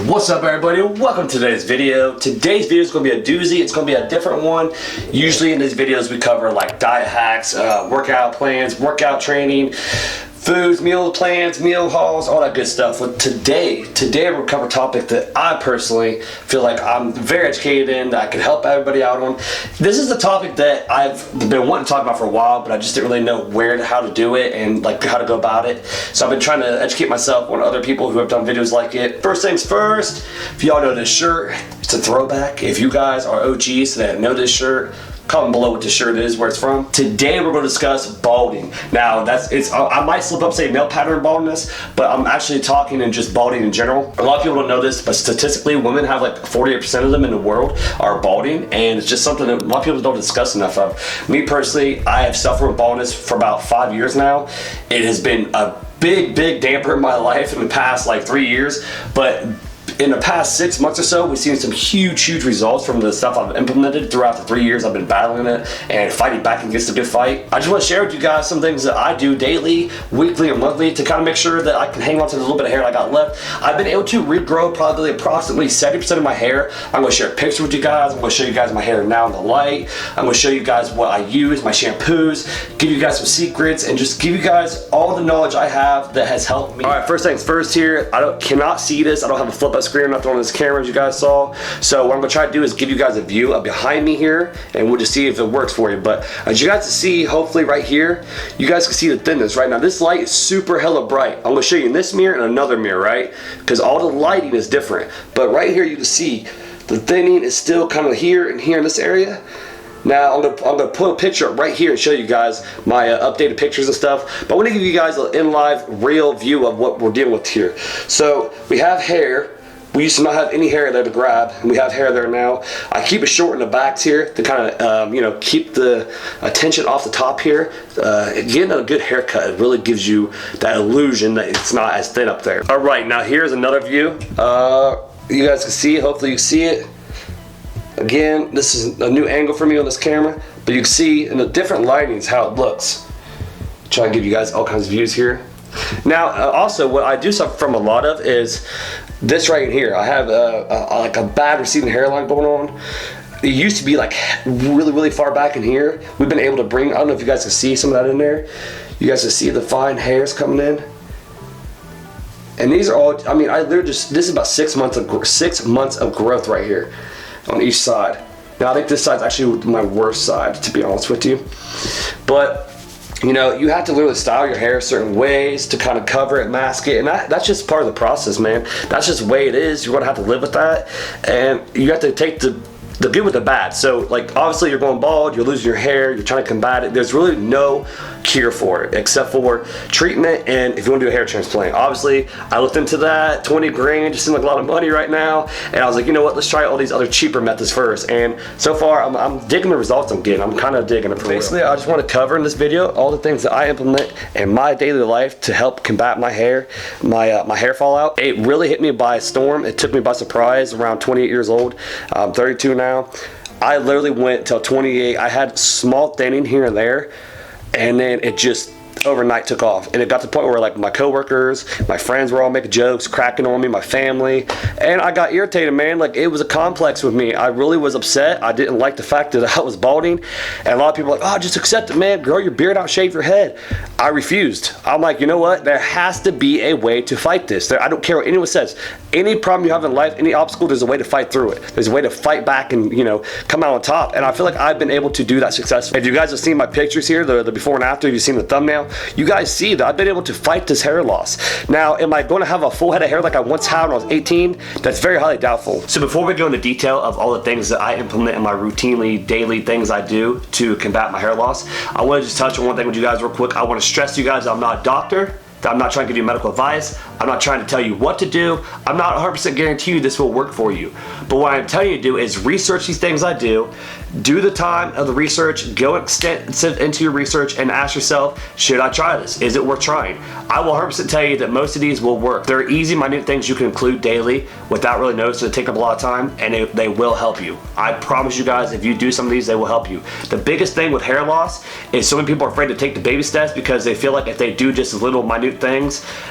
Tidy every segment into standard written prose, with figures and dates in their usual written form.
What's up, everybody? Welcome to today's video. Today's video is going to be a doozy. It's going to be a different one. Usually in these videos we cover like diet hacks, workout plans, workout training, foods, meal plans, meal hauls, all that good stuff. But today we're going to cover a topic that I personally feel like I'm very educated in, that I can help everybody out on. This is the topic that I've been wanting to talk about for a while, but I just didn't really know how to do it and like how to go about it. So I've been trying to educate myself on other people who have done videos like it. First things first, if y'all know this shirt, it's a throwback. If you guys are OGs that know this shirt, comment below what this shirt is, where it's from. Today we're going to discuss balding. Now I might slip up saying male pattern baldness, but I'm actually talking in just balding in general. A lot of people don't know this, but statistically women have like 48% of them in the world are balding, and it's just something that a lot of people don't discuss enough of. Me personally, I have suffered with baldness for about 5 years now. It has been a big damper in my life in the past like 3 years, but in the past 6 months or so, we've seen some huge results from the stuff I've implemented throughout the 3 years I've been battling it and fighting back against the good fight. I just want to share with you guys some things that I do daily, weekly, and monthly to kind of make sure that I can hang on to the little bit of hair I got left. I've been able to regrow probably approximately 70% of my hair. I'm going to share a picture with you guys. I'm going to show you guys my hair now in the light. I'm going to show you guys what I use, my shampoos, give you guys some secrets, and just give you guys all the knowledge I have that has helped me. Alright, first things first here, cannot see this. I don't have a flip up screen or nothing on this camera as you guys saw. So what I'm gonna try to do is give you guys a view of behind me here, and we'll just see if it works for you. But as you guys can see, hopefully right here, you guys can see the thinness right now. This light is super hella bright. I'm gonna show you in this mirror and another mirror, right? Because all the lighting is different. But right here you can see the thinning is still kind of here and here in this area. Now I'm gonna put a picture up right here and show you guys my updated pictures and stuff. But I want to give you guys an in live, real view of what we're dealing with here. So we have hair. We used to not have any hair there to grab, and we have hair there now. I keep it short in the backs here to kind of keep the attention off the top here. Getting a good haircut, it really gives you that illusion that it's not as thin up there. All right, now here's another view. You guys can see it. Hopefully you see it. Again, this is a new angle for me on this camera, but you can see in the different lightings how it looks. Try to give you guys all kinds of views here. Now, also what I do suffer from a lot of is this right here. I have like a bad receding hairline going on. It used to be like really far back in here. We've been able to bring, I don't know if you guys can see some of that in there. You guys can see the fine hairs coming in. And these are all, I mean, I literally just, this is about 6 months of growth right here on each side. Now I think this side's actually my worst side, to be honest with you. But you know, you have to literally style your hair certain ways to kind of cover it, mask it, and that's just part of the process, man. That's just the way it is. You're gonna have to live with that, and you have to take the good with the bad. So like obviously you're going bald, you're losing your hair, you're trying to combat it. There's really no cure for it except for treatment, and if you want to do a hair transplant. Obviously I looked into that. 20 grand just seemed like a lot of money right now, and I was like, you know what, let's try all these other cheaper methods first. And so far I'm digging the results I'm getting. I'm kind of digging it. Basically I just want to cover in this video all the things that I implement in my daily life to help combat my hair, my hair fallout. It really hit me by storm. It took me by surprise around 28 years old. I'm 32 now. I literally went till 28. I had small thinning here and there, and then it just overnight took off, and it got to the point where like my coworkers, my friends were all making jokes, cracking on me, my family, and I got irritated, man. Like it was a complex with me. I really was upset. I didn't like the fact that I was balding, and a lot of people were like, oh, just accept it, man, grow your beard out, shave your head. I refused. I'm like, you know what, there has to be a way to fight this. I don't care what anyone says. Any problem you have in life, any obstacle, there's a way to fight through it. There's a way to fight back and, you know, come out on top, and I feel like I've been able to do that successfully. If you guys have seen my pictures here, the before and after, if you've seen the thumbnail, you guys see that I've been able to fight this hair loss. Now, am I going to have a full head of hair like I once had when I was 18? That's very highly doubtful. So before we go into detail of all the things that I implement in my routinely daily things I do to combat my hair loss, I want to just touch on one thing with you guys real quick. I want to stress to you guys that I'm not a doctor. I'm not trying to give you medical advice. I'm not trying to tell you what to do. I'm not 100% guarantee you this will work for you. But what I'm telling you to do is research these things I do the time of the research, go extensive into your research, and ask yourself, should I try this? Is it worth trying? I will 100% tell you that most of these will work. They're easy, minute things you can include daily without really noticing. It take up a lot of time, and they will help you. I promise you guys, if you do some of these, they will help you. The biggest thing with hair loss is so many people are afraid to take the baby steps because they feel like if they do just little minute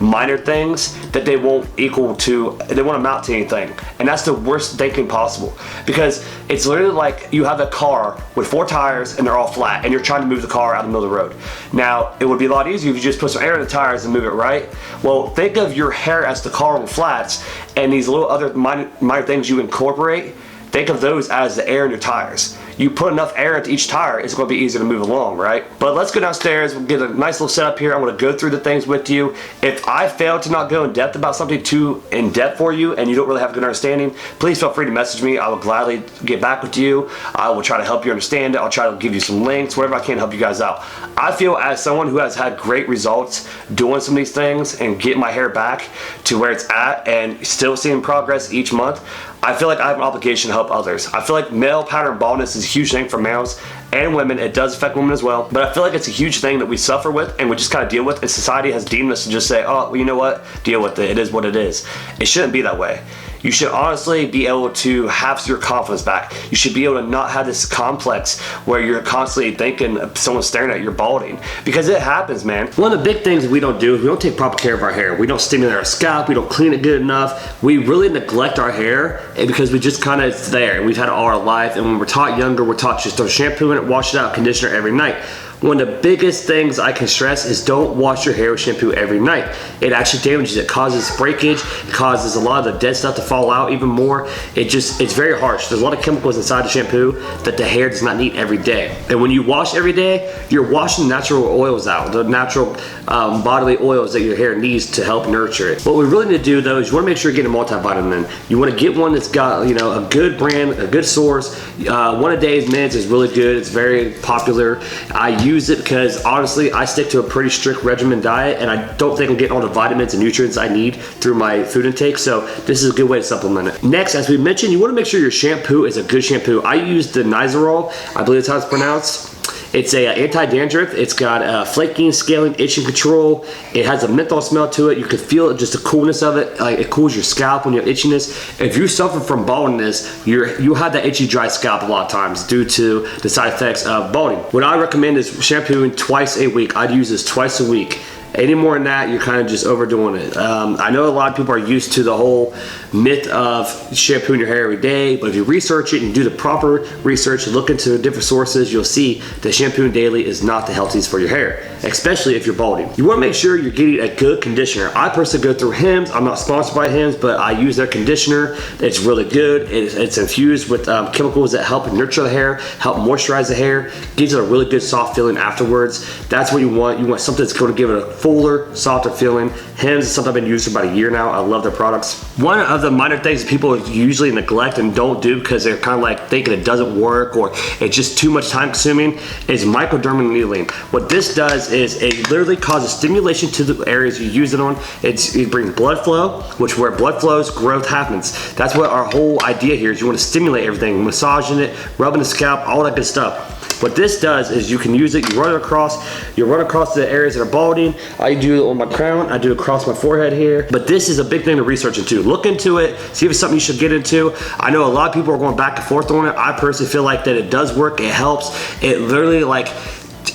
minor things that they won't amount to anything. And that's the worst thinking possible, because it's literally like you have a car with 4 tires and they're all flat and you're trying to move the car out in the middle of the road. Now, it would be a lot easier if you just put some air in the tires and move it, right? Well, think of your hair as the car with flats, and these little other minor things you incorporate, think of those as the air in your tires. You put enough air into each tire, it's going to be easier to move along, right? But let's go downstairs, we'll get a nice little setup here. I'm going to go through the things with you. If I fail to not go in depth about something too in depth for you and you don't really have a good understanding, please feel free to message me. I will gladly get back with you. I will try to help you understand it. I'll try to give you some links, whatever I can to help you guys out. I feel as someone who has had great results doing some of these things and getting my hair back to where it's at and still seeing progress each month, I feel like I have an obligation to help others. I feel like male pattern baldness is a huge thing for males and women. It does affect women as well, but I feel like it's a huge thing that we suffer with and we just kind of deal with, and society has deemed us to just say, oh, well, you know what, deal with it, it is what it is. It shouldn't be that way. You should honestly be able to have your confidence back. You should be able to not have this complex where you're constantly thinking someone's staring at you balding, because it happens, man. One of the big things we don't do is we don't take proper care of our hair. We don't stimulate our scalp, we don't clean it good enough. We really neglect our hair because we just kind of, it's there. We've had it all our life, and when we're taught younger, we're taught just throw shampoo in it, wash it out, conditioner every night. One of the biggest things I can stress is don't wash your hair with shampoo every night. It actually damages it, causes breakage, it causes a lot of the dead stuff to fall out even more. It's very harsh. There's a lot of chemicals inside the shampoo that the hair does not need every day. And when you wash every day, you're washing natural oils out, the natural bodily oils that your hair needs to help nurture it. What we really need to do though is you want to make sure you're getting a multivitamin in. You want to get one that's got, you know, a good brand, a good source. One a Day's Mints is really good. It's very popular. I use it because honestly I stick to a pretty strict regimen diet, and I don't think I'm getting all the vitamins and nutrients I need through my food intake, so this is a good way to supplement it. Next, as we mentioned, you want to make sure your shampoo is a good shampoo. I use the Nizoral, I believe that's how it's pronounced. It's a anti-dandruff. It's got flaking, scaling, itching control. It has a menthol smell to it. You can feel it, just the coolness of it. Like, it cools your scalp when you have itchiness. If you suffer from baldness, you have that itchy, dry scalp a lot of times due to the side effects of balding. What I recommend is shampooing twice a week. I'd use this twice a week. Any more than that, you're kind of just overdoing it. I know a lot of people are used to the whole myth of shampooing your hair every day, but if you research it and do the proper research and look into different sources, you'll see that shampooing daily is not the healthiest for your hair, especially if you're balding. You want to make sure you're getting a good conditioner. I personally go through Hims. I'm not sponsored by Hims, but I use their conditioner. It's really good. It's infused with chemicals that help nurture the hair, help moisturize the hair, gives it a really good soft feeling afterwards. That's what you want. You want something that's going to give it a fuller, softer feeling. Hims is something I've been using for about a year now. I love their products. One of the minor things that people usually neglect and don't do because they're kind of like thinking it doesn't work or it's just too much time consuming is MicroDerma Needling. What this does is it literally causes stimulation to the areas you use it on. It brings blood flow, which where blood flows, growth happens. That's what our whole idea here is. You want to stimulate everything, massaging it, rubbing the scalp, all that good stuff. What this does is you can use it, you run across the areas that are balding. I do it on my crown, I do it across my forehead here. But this is a big thing to research into. Look into it, see if it's something you should get into. I know a lot of people are going back and forth on it. I personally feel like that it does work, it helps. It literally like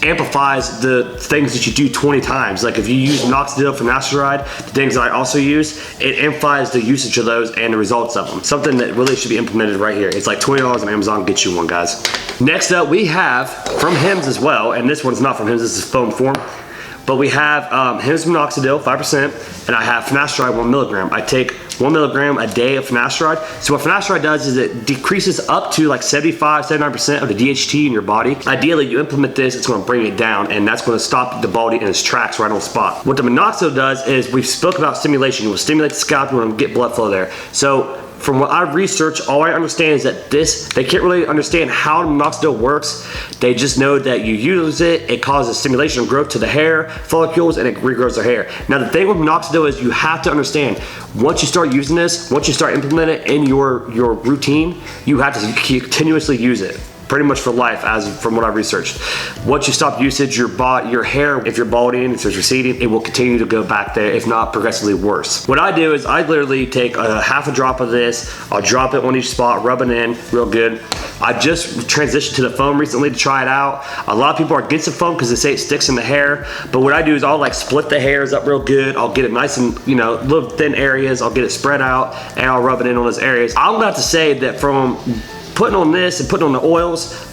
amplifies the things that you do 20 times. Like if you use Minoxidil, Finasteride, the things that I also use, it amplifies the usage of those and the results of them. Something that really should be implemented right here. It's like $20 on Amazon, get you one, guys. Next up, we have from Hims as well, and this one's not from Hims, this is foam form. But we have Hims Minoxidil, 5%, and I have Finasteride 1 milligram. I take 1 milligram a day of Finasteride. So what Finasteride does is it decreases up to like 75, 79% of the DHT in your body. Ideally, you implement this, it's gonna bring it down, and that's gonna stop the balding in its tracks right on the spot. What the Minoxidil does is, we've spoke about stimulation. You will stimulate the scalp, you wanna get blood flow there. So from what I've researched, all I understand is that they can't really understand how Minoxidil works. They just know that you use it, it causes stimulation and growth to the hair follicles, and it regrows the hair. Now the thing with Minoxidil is you have to understand, once you start using this, once you start implementing it in your routine, you have to continuously use it. pretty much for life, as from what I've researched. Once you stop usage, your hair, if you're balding, if it's receding, it will continue to go back there, if not progressively worse. What I do is I literally take a half a drop of this, I'll drop it on each spot, rub it in real good. I just transitioned to the foam recently to try it out. A lot of people are against the foam because they say it sticks in the hair, but what I do is I'll like split the hairs up real good. I'll get it nice and, you know, little thin areas. I'll get it spread out and I'll rub it in on those areas. I'm about to say that from putting on this and putting on the oils,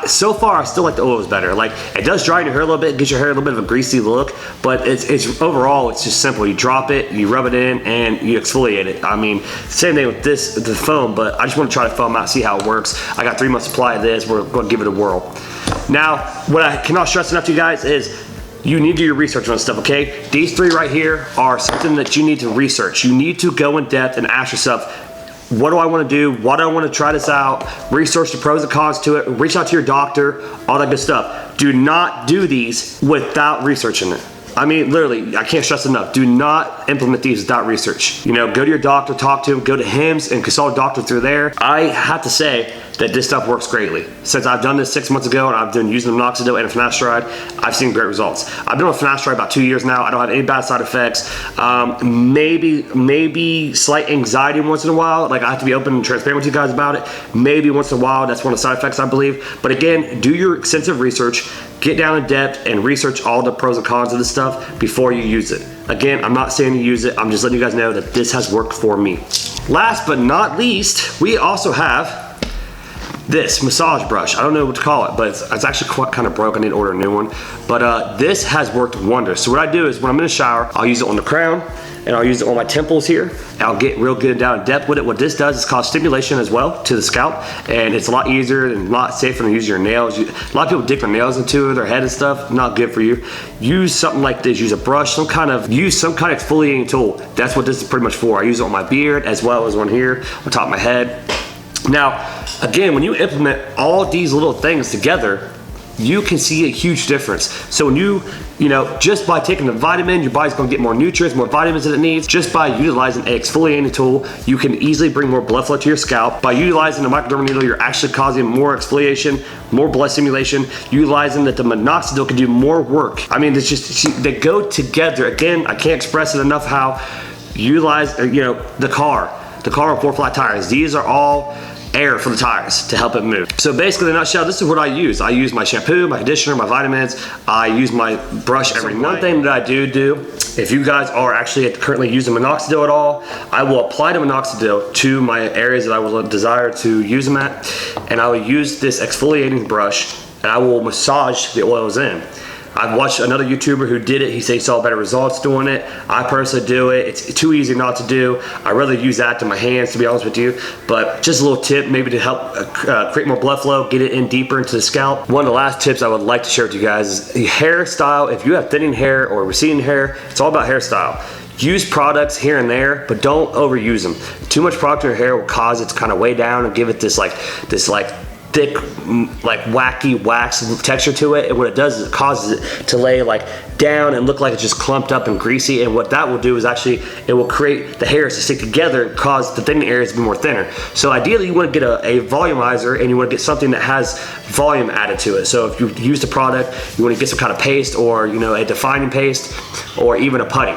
so far I still like the oils better. Like, it does dry your hair a little bit, gives your hair a little bit of a greasy look, but it's overall it's just simple. You drop it, you rub it in, and you exfoliate it. I mean, same thing with this, the foam, but I just want to try to foam out, see how it works. I got 3 months supply of this. We're going to give it a whirl. Now, what I cannot stress enough to you guys is you need to do your research on this stuff, okay? These 3 right here are something that you need to research. You need to go in depth and ask yourself, what do I want to do? Why do I want to try this out? Research the pros and cons to it. Reach out to your doctor, all that good stuff. Do not do these without researching it. I mean, literally, I can't stress enough. Do not implement these without research. You know, go to your doctor, talk to him, go to HIMS and consult a doctor through there. I have to say that this stuff works greatly. Since I've done this 6 months ago and I've been using Minoxidil and Finasteride, I've seen great results. I've been on Finasteride about 2 years now. I don't have any bad side effects. Maybe slight anxiety once in a while. Like, I have to be open and transparent with you guys about it. Maybe once in a while, that's one of the side effects, I believe. But again, do your extensive research, get down in depth and research all the pros and cons of this stuff before you use it. Again, I'm not saying to use it. I'm just letting you guys know that this has worked for me. Last but not least, we also have this massage brush. I don't know what to call it, but it's actually quite kind of broke. I need to order a new one. But this has worked wonders. So what I do is when I'm in the shower, I'll use it on the crown and I'll use it on my temples here. I'll get real good down in depth with it. What this does is cause stimulation as well to the scalp, and it's a lot easier and a lot safer than using your nails. A lot of people dip their nails into their head and stuff. Not good for you. Use something like this. Use a brush, use some kind of exfoliating tool. That's what this is pretty much for. I use it on my beard as well as on here, on top of my head. Now, again, when you implement all these little things together, you can see a huge difference. So when you know, just by taking the vitamin, your body's gonna get more nutrients, more vitamins that it needs. Just by utilizing an exfoliating tool, you can easily bring more blood flow to your scalp. By utilizing the MicroDerma needle, you're actually causing more exfoliation, more blood stimulation, utilizing that the Minoxidil can do more work. I mean, it's just, they go together. Again, I can't express it enough how utilize, you know, the car on 4 flat tires. These are all air for the tires to help it move. So basically, in a nutshell, this is what I use. I use my shampoo, my conditioner, my vitamins. I use my brush every night. One thing that I do, if you guys are actually currently using Minoxidil at all, I will apply the Minoxidil to my areas that I would desire to use them at, and I will use this exfoliating brush and I will massage the oils in. I've watched another YouTuber who did it. He said he saw better results doing it. I personally do it. It's too easy not to do. I rather use that to my hands, to be honest with you. But just a little tip, maybe to help create more blood flow, get it in deeper into the scalp. One of the last tips I would like to share with you guys is the hairstyle. If you have thinning hair or receding hair, it's all about hairstyle. Use products here and there, but don't overuse them. Too much product in your hair will cause it to kind of weigh down and give it this thick, like wacky wax texture to it, and what it does is it causes it to lay like down and look like it's just clumped up and greasy, and what that will do is actually it will create the hairs to stick together and cause the thinning areas to be more thinner. So ideally you want to get a volumizer, and you want to get something that has volume added to it. So if you use the product, you want to get some kind of paste, or you know, a defining paste, or even a putty.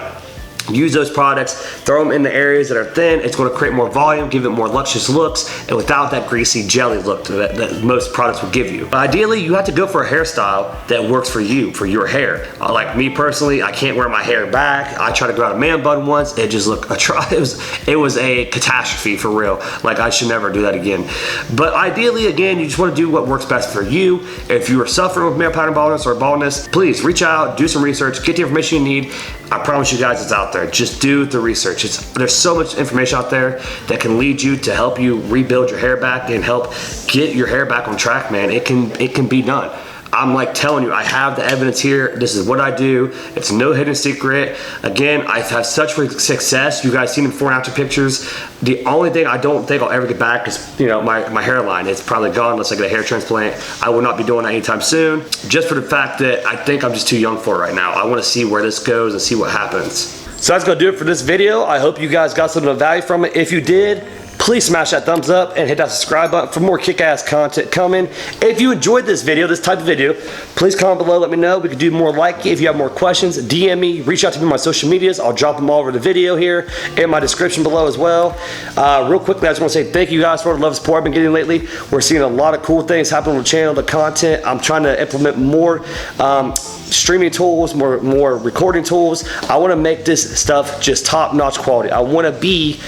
Use those products, throw them in the areas that are thin. It's going to create more volume, give it more luscious looks, and without that greasy jelly look that most products will give you. But ideally, you have to go for a hairstyle that works for you, for your hair. Like me personally, I can't wear my hair back. I tried to grow out a man bun once. It just looked, it was a catastrophe for real. Like, I should never do that again. But ideally, again, you just want to do what works best for you. If you are suffering with male pattern baldness or baldness, please reach out, do some research, get the information you need. I promise you guys it's out there. Just do the research. There's so much information out there that can lead you to help you rebuild your hair back and help get your hair back on track, man. It can be done. I'm like telling you, I have the evidence here. This is what I do. It's no hidden secret. Again, I've had such success. You guys seen the before and after pictures. The only thing I don't think I'll ever get back is, you know, my hairline. It's probably gone unless I get a hair transplant. I will not be doing that anytime soon, just for the fact that I think I'm just too young for it right now. I want to see where this goes and see what happens. So that's gonna do it for this video. I hope you guys got some value from it. If you did, please smash that thumbs up and hit that subscribe button for more kick-ass content coming. If you enjoyed this video, this type of video, please comment below, let me know. We can do more like it. If you have more questions, DM me, reach out to me on my social medias. I'll drop them all over the video here in my description below as well. Real quickly, I just want to say thank you guys for the love and support I've been getting lately. We're seeing a lot of cool things happen on the channel, the content. I'm trying to implement more streaming tools, more recording tools. I want to make this stuff just top-notch quality. I want to be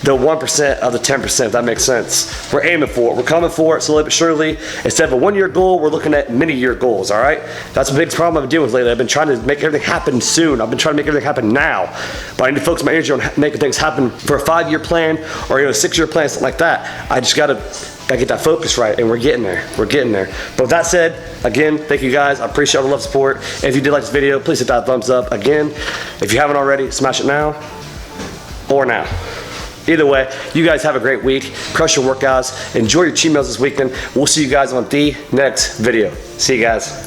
the 1% of the 10%, if that makes sense. We're aiming for it. We're coming for it slowly but surely. Instead of a 1-year goal, we're looking at many-year goals, all right? That's a big problem I've been dealing with lately. I've been trying to make everything happen soon. I've been trying to make everything happen now. But I need to focus my energy on making things happen for a 5-year plan or a 6-year plan, something like that. I just gotta get that focus right, and we're getting there. We're getting there. But with that said, again, thank you guys. I appreciate all the love and support. And if you did like this video, please hit that thumbs up. Again, if you haven't already, smash it now or now. Either way, you guys have a great week. Crush your workouts. Enjoy your cheat meals this weekend. We'll see you guys on the next video. See you guys.